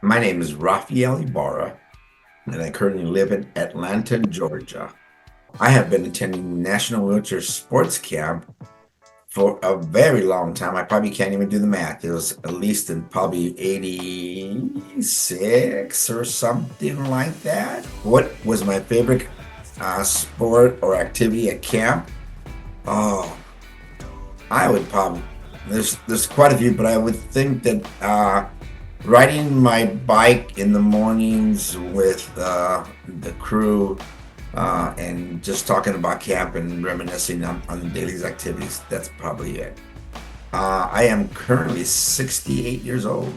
My name is Rafael Ibarra, and I currently live in Atlanta, Georgia. I have been attending National Wheelchair Sports Camp for a very long time. I probably can't even do the math. It was at least in probably 86 or something like that. What was my favorite sport or activity at camp? Oh, I would probably, there's quite a few, but I would think that riding my bike in the mornings with the crew and just talking about camp and reminiscing on the daily activities, that's probably it. I am currently 68 years old.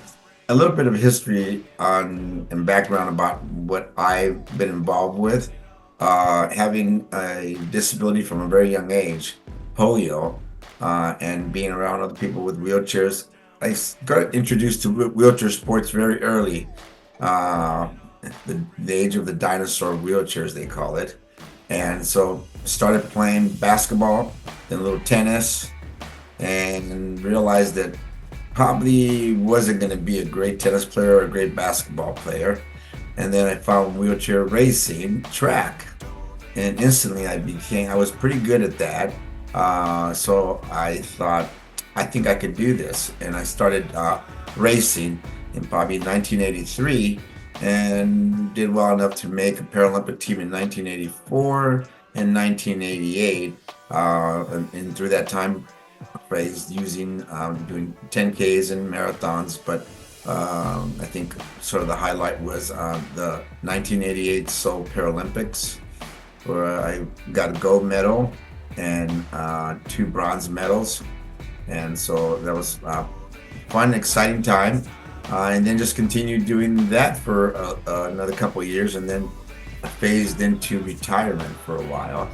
A little bit of history on and background about what I've been involved with. Having a disability from a very young age, polio, and being around other people with wheelchairs, I got introduced to wheelchair sports very early. Uh, the age of the dinosaur wheelchairs, they call it. And so started playing basketball, then a little tennis, and realized that probably wasn't going to be a great tennis player or a great basketball player. And then I found wheelchair racing, track, and instantly I was pretty good at that. So I thought, I think I could do this. And I started racing in probably 1983 and did well enough to make a Paralympic team in 1984 and 1988. And through that time, raised using doing 10Ks and marathons, but I think sort of the highlight was the 1988 Seoul Paralympics, where I got a gold medal and 2 bronze medals, and so that was fun, exciting time. And then just continued doing that for another couple of years, and then phased into retirement for a while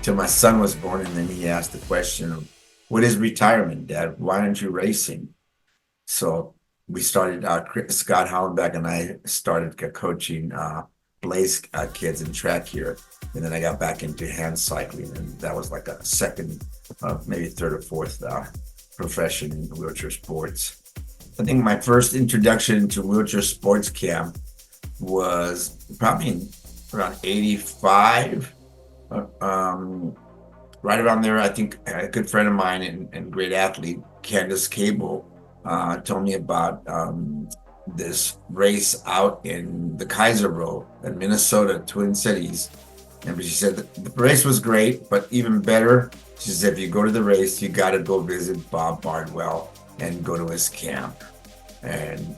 till my son was born, and then he asked the question of, "What is retirement, Dad? Why aren't you racing?" So we started. Scott Hollenbeck and I started coaching Blaze kids in track here, and then I got back into hand cycling, and that was like a second, maybe third or fourth profession in wheelchair sports. I think my first introduction to wheelchair sports camp was probably around 85. Right around there, I think a good friend of mine and great athlete, Candace Cable, told me about this race out in the Kaiser Row in Minnesota, Twin Cities. And she said the race was great, but even better, she said, if you go to the race, you got to go visit Bob Bardwell and go to his camp. And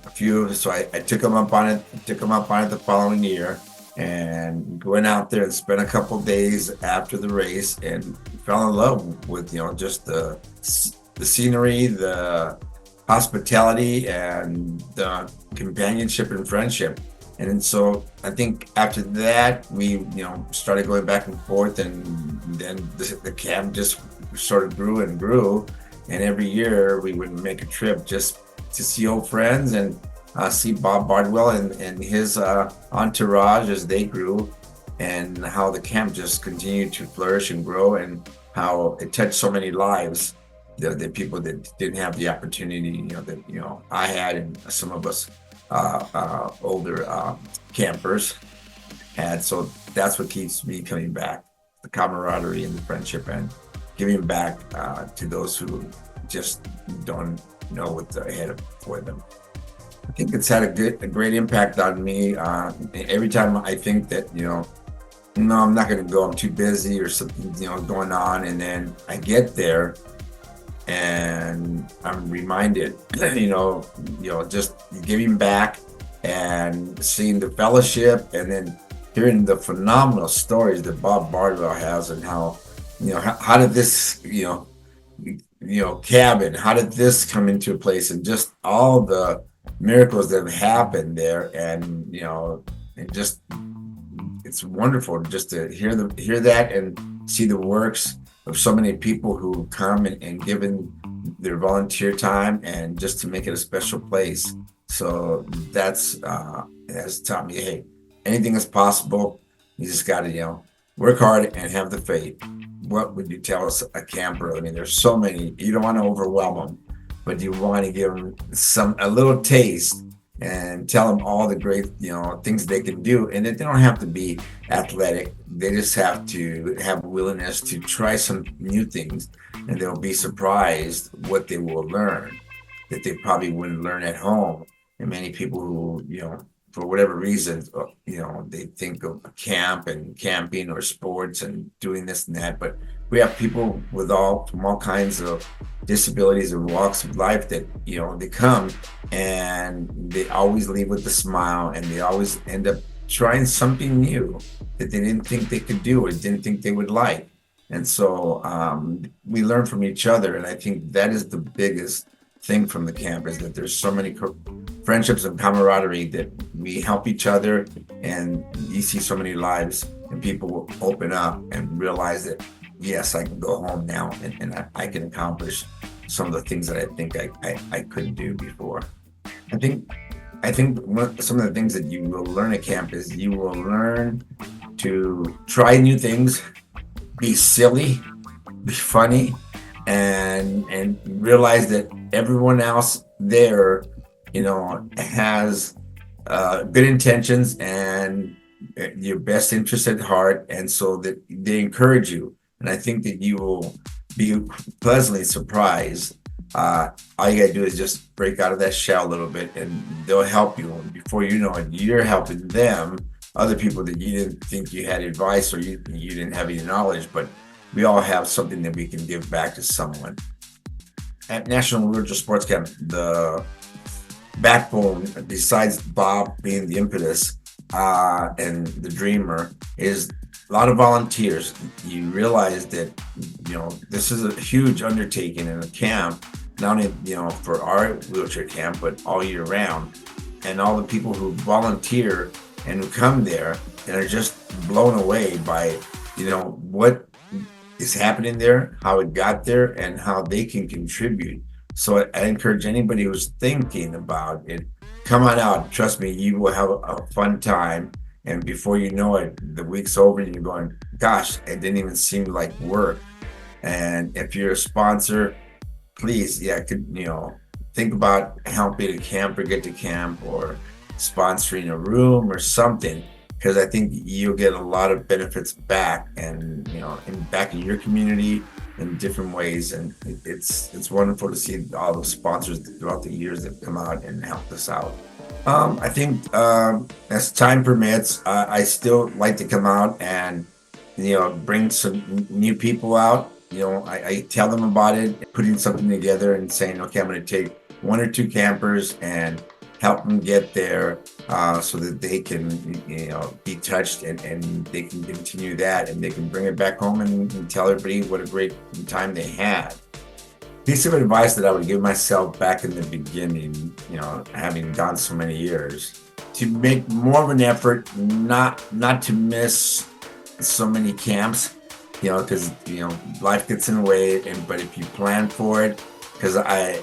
so I took him up on it, the following year, and went out there and spent a couple days after the race and fell in love with, just the scenery, the hospitality, and the companionship and friendship. And so I think after that, we, started going back and forth, and then the camp just sort of grew and grew. And every year we would make a trip just to see old friends and see Bob Bardwell and his entourage as they grew, and how the camp just continued to flourish and grow, and how it touched so many lives. The people that didn't have the opportunity, that I had, and some of us older campers had. So that's what keeps me coming back: the camaraderie and the friendship, and giving back to those who just don't know what's ahead for them. I think it's had a great impact on me. Every time I think that, no, I'm not going to go, I'm too busy or something, going on. And then I get there and I'm reminded, just giving back and seeing the fellowship, and then hearing the phenomenal stories that Bob Bardwell has, and how, how did this, cabin, how did this come into place, and just all the miracles that have happened there. And and just, it's wonderful just to hear that and see the works of so many people who come and given their volunteer time, and just to make it a special place. So that's has taught me, hey, anything is possible. You just got to work hard and have the faith. what would you tell us a camper? I mean, there's so many. You don't want to overwhelm them, but you want to give them a little taste and tell them all the great, things they can do. And they don't have to be athletic. They just have to have willingness to try some new things, and they'll be surprised what they will learn that they probably wouldn't learn at home. And many people who, for whatever reason, they think of camp and camping or sports and doing this and that. But we have people from all kinds of disabilities and walks of life that, they come and they always leave with a smile, and they always end up trying something new that they didn't think they could do or didn't think they would like. And so we learn from each other. And I think that is the biggest thing from the camp, is that there's so many friendships and camaraderie that we help each other, and you see so many lives and people will open up and realize that, yes, I can go home now and I can accomplish some of the things that I think I couldn't do before. I think some of the things that you will learn at camp is you will learn to try new things, be silly, be funny, and realize that everyone else there, has good intentions and your best interest at heart, and so that they encourage you. And I think that you will be pleasantly surprised. All you gotta do is just break out of that shell a little bit, and they'll help you. And before you know it, you're helping them, other people that you didn't think you had advice or you didn't have any knowledge, but we all have something that we can give back to someone. At National Virtual Sports Camp, the backbone, besides Bob being the impetus and the dreamer, is a lot of volunteers. You realize that, this is a huge undertaking in a camp, not only, for our wheelchair camp, but all year round. And all the people who volunteer and who come there and are just blown away by, what is happening there, how it got there, and how they can contribute. So I encourage anybody who's thinking about it, come on out. Trust me, you will have a fun time. And before you know it, the week's over and you're going, gosh, it didn't even seem like work. And if you're a sponsor, please, think about helping a camper get to camp, or sponsoring a room or something, because I think you'll get a lot of benefits back, and back in your community in different ways. And it's wonderful to see all the sponsors throughout the years that come out and help us out. I think as time permits, I still like to come out and bring some new people out. I tell them about it, putting something together and saying, okay, I'm going to take one or two campers and help them get there, so that they can be touched, and they can continue that, and they can bring it back home and tell everybody what a great time they had. Piece of advice that I would give myself back in the beginning, having gone so many years, to make more of an effort not to miss so many camps, because life gets in the way, but if you plan for it, because I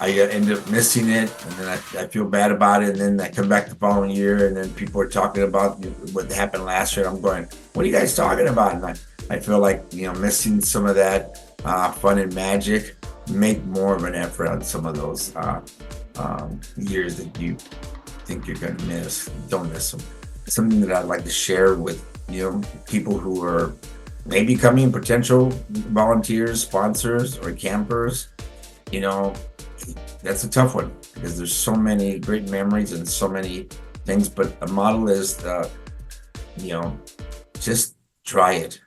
end up missing it, and then I feel bad about it, and then I come back the following year, and then people are talking about what happened last year. I'm going, what are you guys talking about? And I feel like missing some of that fun and magic. Make more of an effort on some of those years that you think you're going to miss. Don't miss them. Something that I'd like to share with people who are maybe becoming potential volunteers, sponsors, or campers. That's a tough one, because there's so many great memories and so many things. But a model is, just try it.